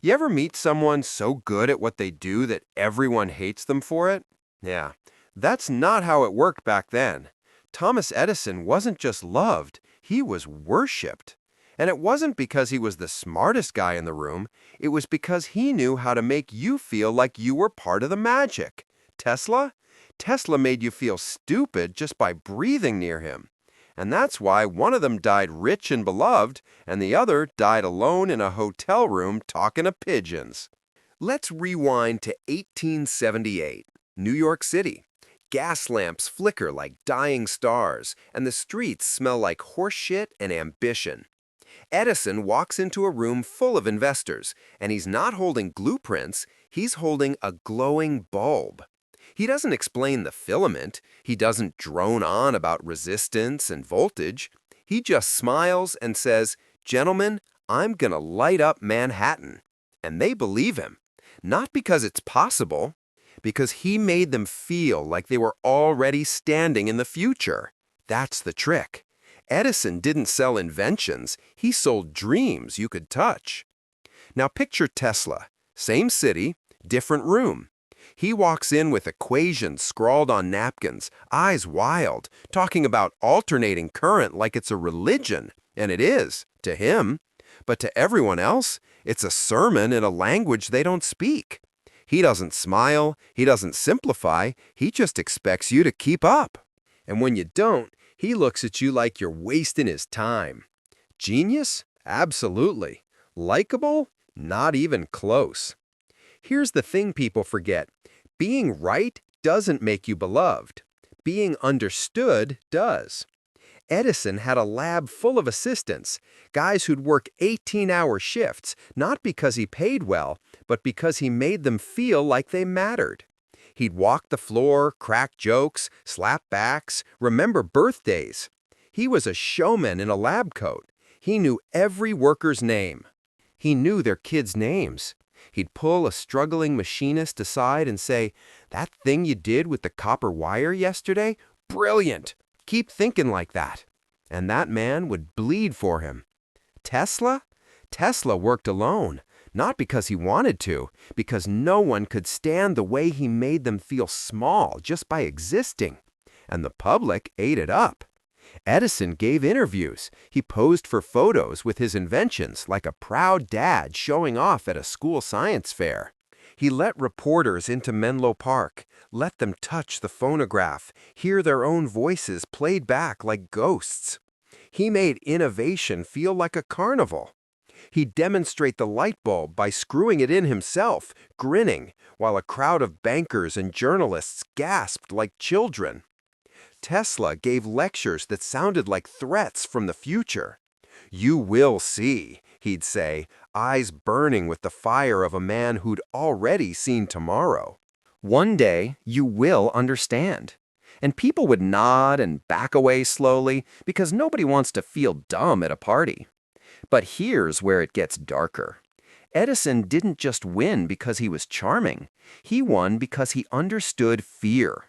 You ever meet someone so good at what they do that everyone hates them for it? Yeah, that's not how it worked back then. Thomas Edison wasn't just loved, he was worshipped. And it wasn't because he was the smartest guy in the room, it was because he knew how to make you feel like you were part of the magic. Tesla? Tesla made you feel stupid just by breathing near him. And that's why one of them died rich and beloved, and the other died alone in a hotel room talking to pigeons. Let's rewind to 1878, New York City. Gas lamps flicker like dying stars, and the streets smell like horseshit and ambition. Edison walks into a room full of investors, and he's not holding blueprints, he's holding a glowing bulb. He doesn't explain the filament, he doesn't drone on about resistance and voltage. He just smiles and says, "Gentlemen, I'm gonna light up Manhattan." And they believe him. Not because it's possible, because he made them feel like they were already standing in the future. That's the trick. Edison didn't sell inventions, he sold dreams you could touch. Now picture Tesla, same city, different room. He walks in with equations scrawled on napkins, eyes wild, talking about alternating current like it's a religion, and it is, to him. But to everyone else, it's a sermon in a language they don't speak. He doesn't smile, he doesn't simplify, he just expects you to keep up. And when you don't, he looks at you like you're wasting his time. Genius? Absolutely. Likeable? Not even close. Here's the thing people forget. Being right doesn't make you beloved. Being understood does. Edison had a lab full of assistants, guys who'd work 18-hour shifts, not because he paid well, but because he made them feel like they mattered. He'd walk the floor, crack jokes, slap backs, remember birthdays. He was a showman in a lab coat. He knew every worker's name. He knew their kids' names. He'd pull a struggling machinist aside and say, "That thing you did with the copper wire yesterday? Brilliant! Keep thinking like that." And that man would bleed for him. Tesla? Tesla worked alone, not because he wanted to, because no one could stand the way he made them feel small just by existing. And the public ate it up. Edison gave interviews. He posed for photos with his inventions like a proud dad showing off at a school science fair. He let reporters into Menlo Park, let them touch the phonograph, hear their own voices played back like ghosts. He made innovation feel like a carnival. He'd demonstrate the light bulb by screwing it in himself, grinning, while a crowd of bankers and journalists gasped like children. Tesla gave lectures that sounded like threats from the future. "You will see," he'd say, eyes burning with the fire of a man who'd already seen tomorrow. "One day, you will understand." And people would nod and back away slowly because nobody wants to feel dumb at a party. But here's where it gets darker. Edison didn't just win because he was charming. He won because he understood fear.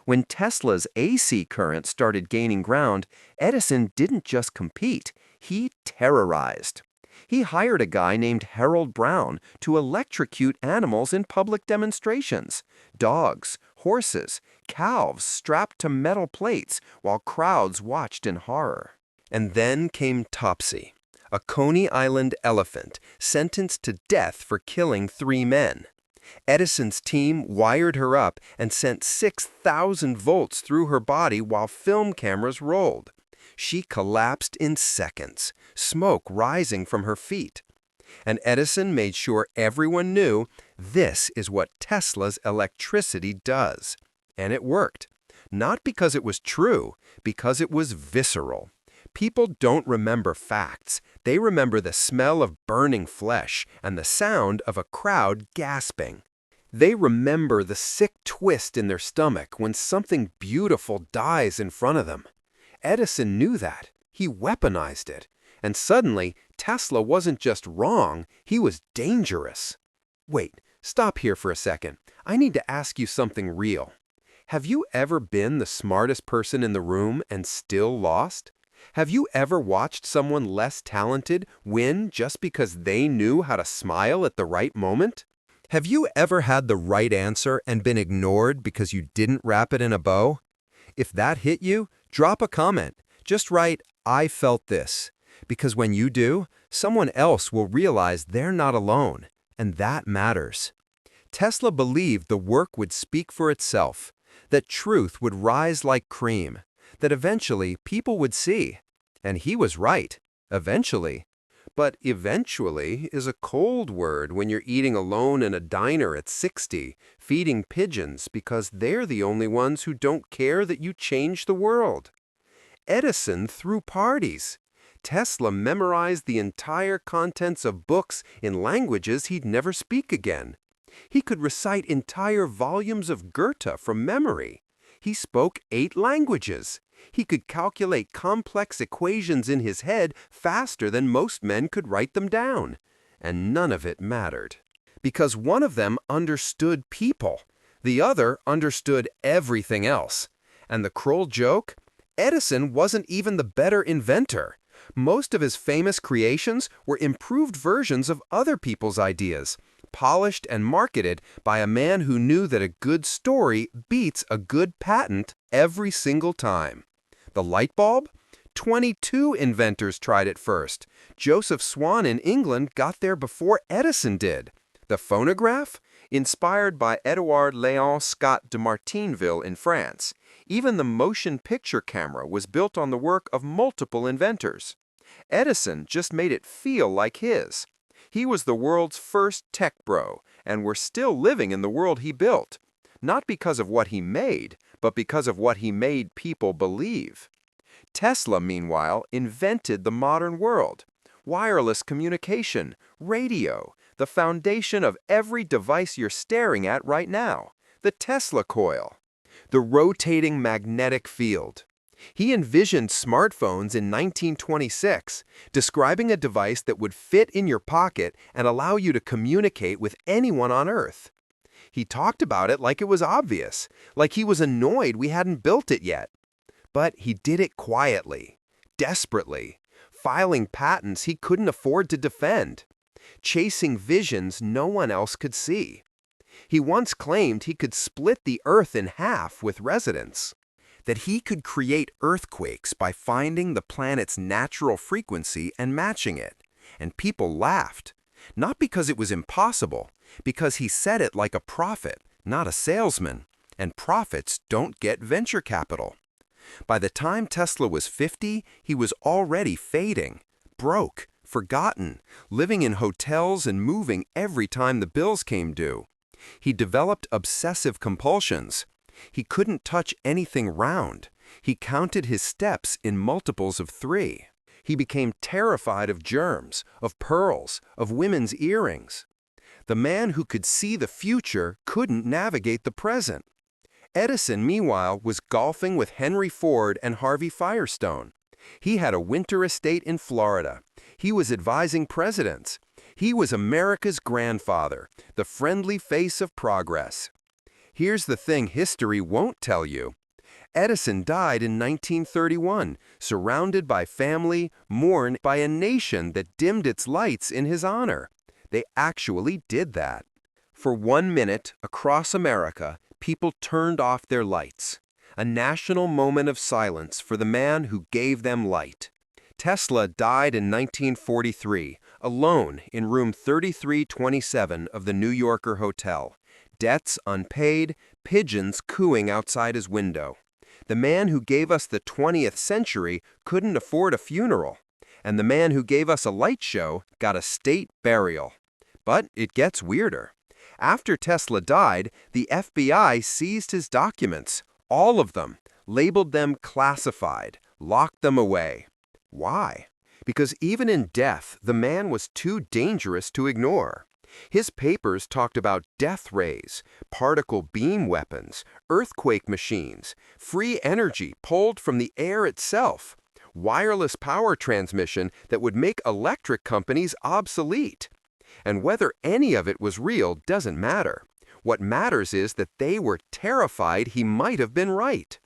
When Tesla's AC current started gaining ground, Edison didn't just compete, he terrorized. He hired a guy named Harold Brown to electrocute animals in public demonstrations. Dogs, horses, calves strapped to metal plates while crowds watched in horror. And then came Topsy, a Coney Island elephant sentenced to death for killing 3 men. Edison's team wired her up and sent 6,000 volts through her body while film cameras rolled. She collapsed in seconds, smoke rising from her feet. And Edison made sure everyone knew this is what Tesla's electricity does. And it worked. Not because it was true, because it was visceral. People don't remember facts. They remember the smell of burning flesh and the sound of a crowd gasping. They remember the sick twist in their stomach when something beautiful dies in front of them. Edison knew that. He weaponized it. And suddenly, Tesla wasn't just wrong, he was dangerous. Wait, stop here for a second. I need to ask you something real. Have you ever been the smartest person in the room and still lost? Have you ever watched someone less talented win just because they knew how to smile at the right moment? Have you ever had the right answer and been ignored because you didn't wrap it in a bow? If that hit you, drop a comment. Just write, "I felt this." Because when you do, someone else will realize they're not alone, and that matters. Tesla believed the work would speak for itself, that truth would rise like cream, that eventually people would see. And he was right, eventually. But eventually is a cold word when you're eating alone in a diner at 60, feeding pigeons because they're the only ones who don't care that you change the world. Edison threw parties. Tesla memorized the entire contents of books in languages he'd never speak again. He could recite entire volumes of Goethe from memory. He spoke 8 languages. He could calculate complex equations in his head faster than most men could write them down. And none of it mattered. Because one of them understood people. The other understood everything else. And the cruel joke? Edison wasn't even the better inventor. Most of his famous creations were improved versions of other people's ideas, polished and marketed by a man who knew that a good story beats a good patent every single time. The light bulb? 22 inventors tried it first. Joseph Swan in England got there before Edison did. The phonograph? Inspired by Edouard Léon Scott de Martinville in France. Even the motion picture camera was built on the work of multiple inventors. Edison just made it feel like his. He was the world's first tech bro, and we're still living in the world he built. Not because of what he made, but because of what he made people believe. Tesla, meanwhile, invented the modern world. Wireless communication, radio, the foundation of every device you're staring at right now, the Tesla coil, the rotating magnetic field. He envisioned smartphones in 1926, describing a device that would fit in your pocket and allow you to communicate with anyone on Earth. He talked about it like it was obvious, like he was annoyed we hadn't built it yet. But he did it quietly, desperately, filing patents he couldn't afford to defend, chasing visions no one else could see. He once claimed he could split the Earth in half with resonance, that he could create earthquakes by finding the planet's natural frequency and matching it. And people laughed, not because it was impossible, because he said it like a prophet, not a salesman, and prophets don't get venture capital. By the time Tesla was 50, he was already fading, broke, forgotten, living in hotels and moving every time the bills came due. He developed obsessive compulsions. He couldn't touch anything round. He counted his steps in multiples of 3. He became terrified of germs, of pearls, of women's earrings. The man who could see the future couldn't navigate the present. Edison, meanwhile, was golfing with Henry Ford and Harvey Firestone. He had a winter estate in Florida. He was advising presidents. He was America's grandfather, the friendly face of progress. Here's the thing history won't tell you. Edison died in 1931, surrounded by family, mourned by a nation that dimmed its lights in his honor. They actually did that. For 1 minute, across America, people turned off their lights. A national moment of silence for the man who gave them light. Tesla died in 1943, alone in room 3327 of the New Yorker Hotel. Debts unpaid, pigeons cooing outside his window. The man who gave us the 20th century couldn't afford a funeral. And the man who gave us a light show got a state burial. But it gets weirder. After Tesla died, the FBI seized his documents, all of them, labeled them classified, locked them away. Why? Because even in death, the man was too dangerous to ignore. His papers talked about death rays, particle beam weapons, earthquake machines, free energy pulled from the air itself, wireless power transmission that would make electric companies obsolete. And whether any of it was real doesn't matter. What matters is that they were terrified he might have been right.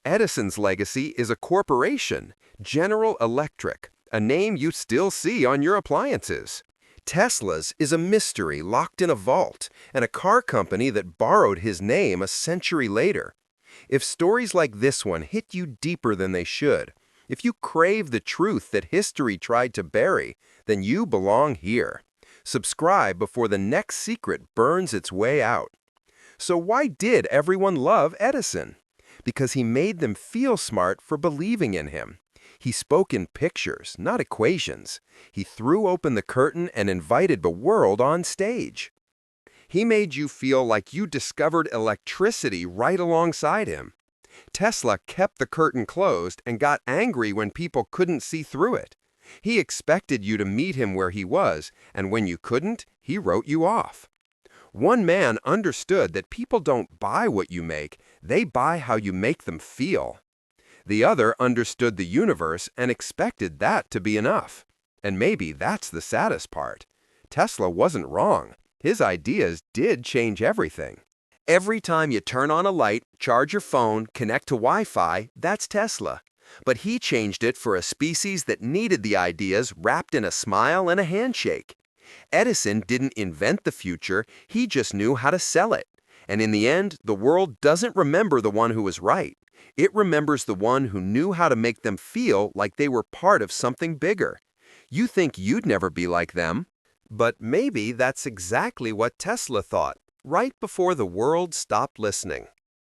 Edison's legacy is a corporation, General Electric, a name you still see on your appliances. Tesla's is a mystery locked in a vault, and a car company that borrowed his name a century later. If stories like this one hit you deeper than they should, if you crave the truth that history tried to bury, then you belong here. Subscribe before the next secret burns its way out. So why did everyone love Edison? Because he made them feel smart for believing in him. He spoke in pictures, not equations. He threw open the curtain and invited the world on stage. He made you feel like you discovered electricity right alongside him. Tesla kept the curtain closed and got angry when people couldn't see through it. He expected you to meet him where he was, and when you couldn't, he wrote you off. One man understood that people don't buy what you make, they buy how you make them feel. The other understood the universe and expected that to be enough. And maybe that's the saddest part. Tesla wasn't wrong. His ideas did change everything. Every time you turn on a light, charge your phone, connect to Wi-Fi, that's Tesla. But he changed it for a species that needed the ideas wrapped in a smile and a handshake. Edison didn't invent the future, he just knew how to sell it. And in the end, the world doesn't remember the one who was right. It remembers the one who knew how to make them feel like they were part of something bigger. You think you'd never be like them. But maybe that's exactly what Tesla thought, right before the world stopped listening.